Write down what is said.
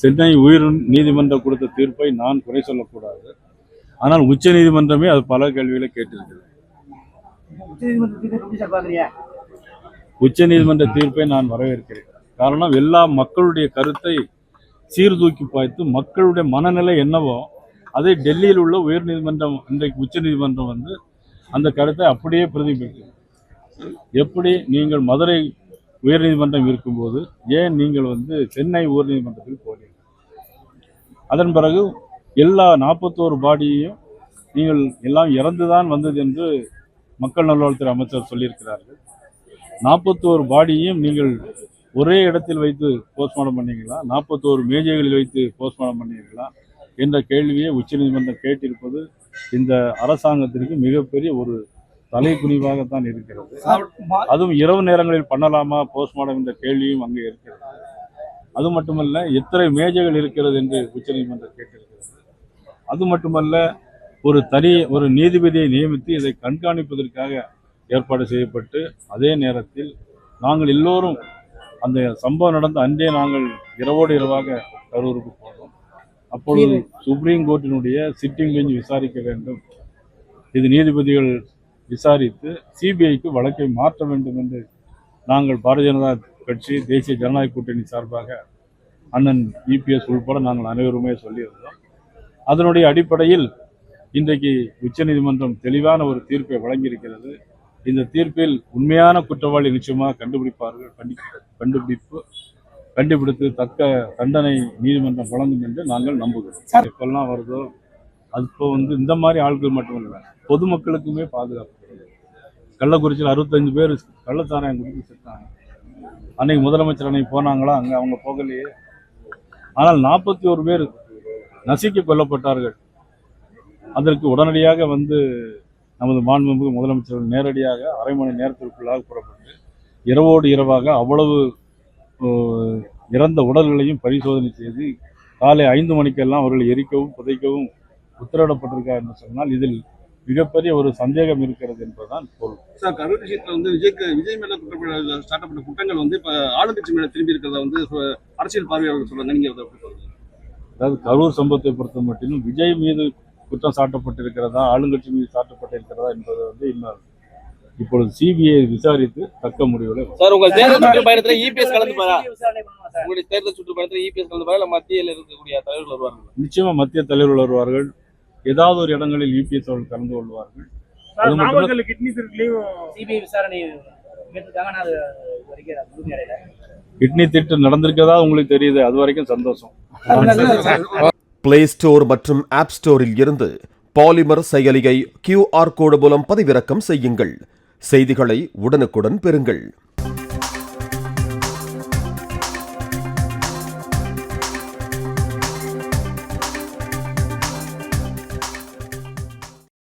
சென்னை உயர் நீதிமன்றம் கொடுத்த தீர்ப்பை நான் குறை சொல்லக்கூடாது. ஆனால் உச்ச நீதிமன்றமே அது பல கேள்விகளை கேட்டிருக்கிறது. உச்ச நீதிமன்ற தீர்ப்பை நான் வரவேற்கிறேன். காரணம், எல்லா மக்களுடைய கருத்தை சீர்தூக்கி பார்த்து மக்களுடைய மனநிலை என்னவோ அதை டெல்லியில் உள்ள உயர் நீதிமன்றம், இன்றைக்கு உச்ச நீதிமன்றம் அந்த கருத்தை அப்படியே பிரதிபலிக்கும். எப்படி நீங்கள் மதுரை உயர் நீதிமன்றம் இருக்கும்போது ஏன் நீங்கள் சென்னை உயர் நீதிமன்றத்தில் போனீங்க? அதன் பிறகு எல்லா 41 பாடியையும் நீங்கள் எல்லாம் இறந்துதான் வந்தது என்று மக்கள் நல்வாழ்வுத்துறை அமைச்சர் சொல்லியிருக்கிறார்கள். 41 பாடியையும் நீங்கள் ஒரே இடத்தில் வைத்து போஸ்ட்மார்ட்டம் பண்ணீங்களா, 41 மேஜைகளில் வைத்து போஸ்ட்மார்ட்டம் பண்ணீங்களா என்ற கேள்வியை உச்சநீதிமன்றம் கேட்டிருப்பது இந்த அரசாங்கத்திற்கு மிகப்பெரிய ஒரு தலைக்குனிவாகத்தான் இருக்கிறது. அதுவும் இரவு நேரங்களில் பண்ணலாமா போஸ்ட்மார்ட்டம் என்ற கேள்வியும் அங்கே இருக்கிறது. அது மட்டுமல்ல, எத்தனை மேஜைகள் இருக்கிறது என்று உச்சநீதிமன்றம் கேட்டிருக்கிறது. அது மட்டுமல்ல, ஒரு நீதிபதியை நியமித்து இதை கண்காணிப்பதற்காக ஏற்பாடு செய்யப்பட்டு, அதே நேரத்தில் நாங்கள் எல்லோரும் அந்த சம்பவம் நடந்த அன்றே நாங்கள் இரவோடு இரவாக கரூருக்கு போனோம். அப்பொழுது சுப்ரீம் கோர்ட்டினுடைய சிட்டிங் பெஞ்ச் விசாரிக்க வேண்டும், இது நீதிபதிகள் விசாரித்து சிபிஐக்கு வழக்கை மாற்ற வேண்டும் என்று நாங்கள் பாரதிய ஜனதா கட்சி, தேசிய ஜனநாயக கூட்டணி சார்பாக அண்ணன் இபிஎஸ் உள்பட நாங்கள் அனைவருமே சொல்லியிருந்தோம். அதனுடைய அடிப்படையில் இன்றைக்கு உச்சநீதிமன்றம் தெளிவான ஒரு தீர்ப்பை வழங்கியிருக்கிறது. இந்த தீர்ப்பில் உண்மையான குற்றவாளி நிச்சயமாக கண்டுபிடித்து தக்க தண்டனை நீதிமன்றம் வழங்கும் என்று நாங்கள் நம்புகிறோம். எப்பெல்லாம் வருதோ அப்போ இந்த மாதிரி ஆட்கள் மட்டுமல்ல, பொதுமக்களுக்குமே பாதுகாப்பு. கள்ளக்குறிச்சியில் 65 பேர் கள்ளச்சாராயம் குடித்து செத்தாங்க. அன்னைக்கு முதலமைச்சர் அன்னைக்கு போனாங்களா? அங்கே அவங்க போகலையே. ஆனால் 41 பேர் நசுக்கி கொல்லப்பட்டார்கள். அதற்கு உடனடியாக நமது மாண்புமிகு முதலமைச்சர் நேரடியாக அரை மணி நேரத்திற்குள்ளாக புறப்பட்டு இரவோடு இரவாக அவ்வளவு இறந்த உடல்களையும் பரிசோதனை செய்து காலை 5 மணிக்கெல்லாம் அவர்களை எரிக்கவும் புதைக்கவும் உத்தரவிடப்பட்டிருக்கார் என்று சொன்னால் இதில் மிகப்பெரிய ஒரு சந்தேகம் இருக்கிறது என்பதுதான் பொருள். சார், கரூர் விஷயத்தில் விஜய் மேல சாட்டப்பட்ட குற்றங்கள் இப்ப ஆளுங்கட்சி மேல திரும்பி இருக்கிறதா அரசியல் பார்வையாளர்கள் சொல்றாங்க. நீங்க அதாவது கரூர் சம்பவத்தை பொறுத்த மட்டும் விஜய் மீது குற்றம் சாட்டப்பட்டிருக்கிறதா, ஆளுங்கட்சி மீது சாட்டப்பட்டிருக்கிறதா என்பது இன்னும் இப்பொழுது சிபிஐ விசாரித்து தக்க முடிவுகளை. சார், உங்கள் தேர்தல் சுற்றுப்பயணத்தில் இபிஎஸ் கலந்துப்பாரா? உங்களுடைய தேர்தல் சுற்றுப்பயணத்தில் இபிஎஸ் கலந்துப்பாரா? இல்ல மத்தியில் இருக்கக்கூடிய தலைவர்கள் வருவார்கள்? நிச்சயமா மத்திய தலைவர்கள் வருவார்கள். ஏதாவது ஒரு இடங்களில் இபிஎஸ் அவர்கள் கலந்து கொள்வார்கள். கிட்னி திருட்டு நடந்திருக்கதா உங்களுக்கு தெரியுது, அது வரைக்கும் சந்தோஷம். பிளே ஸ்டோர் மற்றும் ஆப் ஸ்டோரில் இருந்து பாலிமர் செயலியை QR கோடு மூலம் பதிவிறக்கம் செய்யுங்கள். செய்திகளை உடனுக்குடன் பெறுங்கள்.